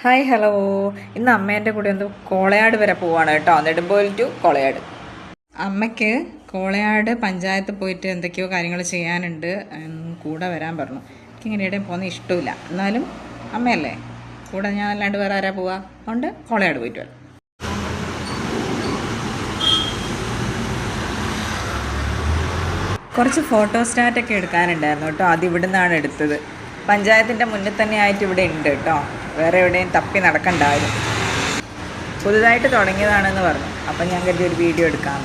Hi hello. ഇന്ന് അമ്മേൻ്റെ കൂടെ ഒന്ന് കോളയാട് വരെ പോവാണ് കേട്ടോ. നെടുമ്പോയിൽ ടു കോളയാട്. അമ്മയ്ക്ക് കോളയാട് പഞ്ചായത്ത് പോയിട്ട് എന്തൊക്കെയോ കാര്യങ്ങൾ ചെയ്യാനുണ്ട്, കൂടെ വരാൻ പറഞ്ഞു. എനിക്കിങ്ങനെ എവിടെയും പോകുന്ന ഇഷ്ടമില്ല, എന്നാലും അമ്മയല്ലേ കൂടെ, ഞാൻ അല്ലാണ്ട് വേറെ ആരാ പോവാ, അതുകൊണ്ട് കോളയാട് പോയിട്ട് വരാം. കുറച്ച് ഫോട്ടോസ്റ്റാറ്റൊക്കെ എടുക്കാനുണ്ടായിരുന്നു കേട്ടോ. അത് ഇവിടെ നിന്നാണ് എടുത്തത്. പഞ്ചായത്തിൻ്റെ മുന്നിൽ തന്നെ ആയിട്ട് ഇവിടെ ഉണ്ട് കേട്ടോ. വേറെ എവിടെയും തപ്പി നടക്കണ്ടായിരുന്നു. പുതുതായിട്ട് തുടങ്ങിയതാണെന്ന് പറഞ്ഞു. അപ്പം ഞാൻ കരുതി ഒരു വീഡിയോ എടുക്കാം.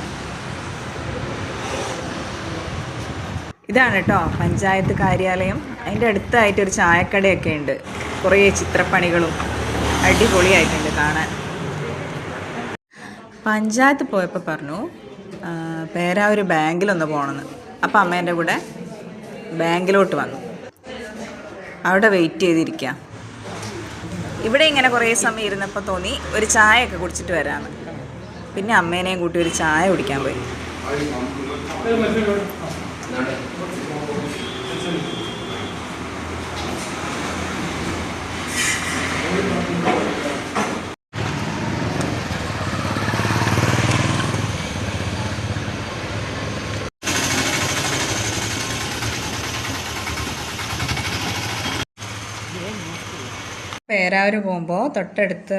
ഇതാണ് കേട്ടോ പഞ്ചായത്ത് കാര്യാലയം. അതിൻ്റെ അടുത്തായിട്ടൊരു ചായക്കടയൊക്കെ ഉണ്ട്. കുറേ ചിത്രപ്പണികളും അടിപൊളിയായിട്ടുണ്ട് കാണാൻ. പഞ്ചായത്ത് പോയപ്പോൾ പറഞ്ഞു പേരാവൂർ ബാങ്കിലൊന്ന് പോകണമെന്ന്. അപ്പം അമ്മേൻ്റെ കൂടെ ബാങ്കിലോട്ട് വന്നു. അവിടെ വെയിറ്റ് ചെയ്തിരിക്കാം. ഇവിടെ ഇങ്ങനെ കുറേ സമയം ഇരുന്നപ്പോൾ തോന്നി ഒരു ചായയൊക്കെ കുടിച്ചിട്ട് വരാമെന്ന്. പിന്നെ അമ്മേനെയും കൂട്ടി ഒരു ചായ കുടിക്കാൻ പോയി. പേരാവൂർ പോകുമ്പോൾ തൊട്ടടുത്ത്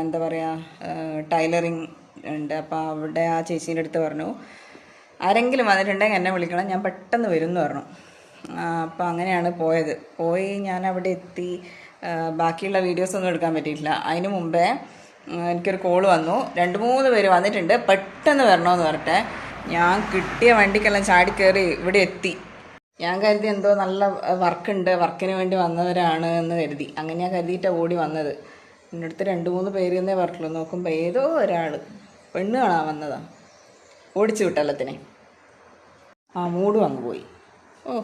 എന്താ പറയുക ടൈലറിങ് ഉണ്ട്. അപ്പോൾ അവിടെ ആ ചേച്ചീൻ്റെ അടുത്ത് പറഞ്ഞു ആരെങ്കിലും വന്നിട്ടുണ്ടെങ്കിൽ എന്നെ വിളിക്കണം, ഞാൻ പെട്ടെന്ന് വരും എന്ന് പറഞ്ഞു. അപ്പോൾ അങ്ങനെയാണ് പോയി ഞാൻ അവിടെ എത്തി. ബാക്കിയുള്ള വീഡിയോസൊന്നും എടുക്കാൻ പറ്റിയിട്ടില്ല. അതിന് മുമ്പേ എനിക്കൊരു കോൾ വന്നു. 2-3 പേര് വന്നിട്ടുണ്ട്, പെട്ടെന്ന് വരണമെന്ന് പറഞ്ഞിട്ട് ഞാൻ കിട്ടിയ വണ്ടിക്കെല്ലാം ചാടിക്കയറി ഇവിടെ എത്തി. ഞാൻ കരുതി എന്തോ നല്ല വർക്കുണ്ട്, വർക്കിന് വേണ്ടി വന്നവരാണ് എന്ന് കരുതി. അങ്ങനെയാണ് കരുതിയിട്ടാണ് ഓടി വന്നത്. എൻ്റെ അടുത്ത് 2-3 പേര് എന്നേ പറഞ്ഞുള്ളൂ. നോക്കുമ്പോൾ ഏതോ ഒരാൾ പെണ്ണ് കാണാൻ വന്നതാണ്. ഓടിച്ചു വിട്ടല്ലത്തിനെ. മൂഡ് വന്നു പോയി. ഓ